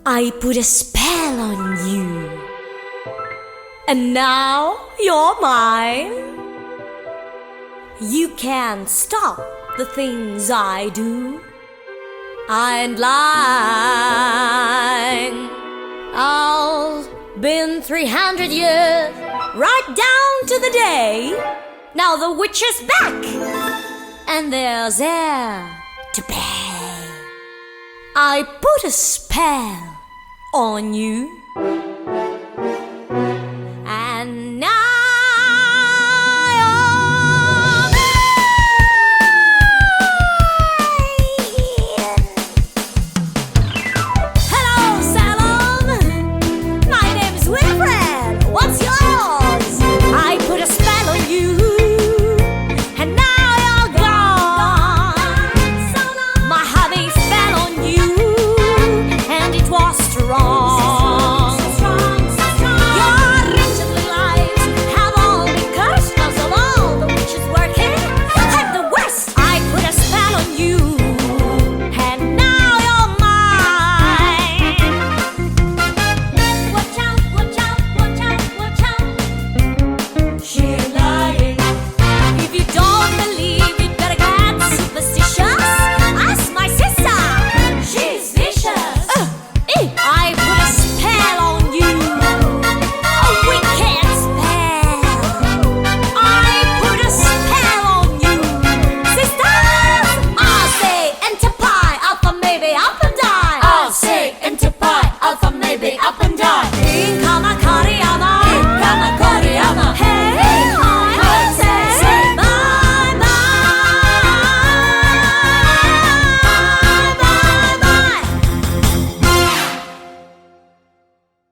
I put a spell on you, and now you're mine. You can't stop the things I do. I ain't lying. I've been 300 years, right down to the day. Now the witch is back, and there's air to pay. I put a spell on you.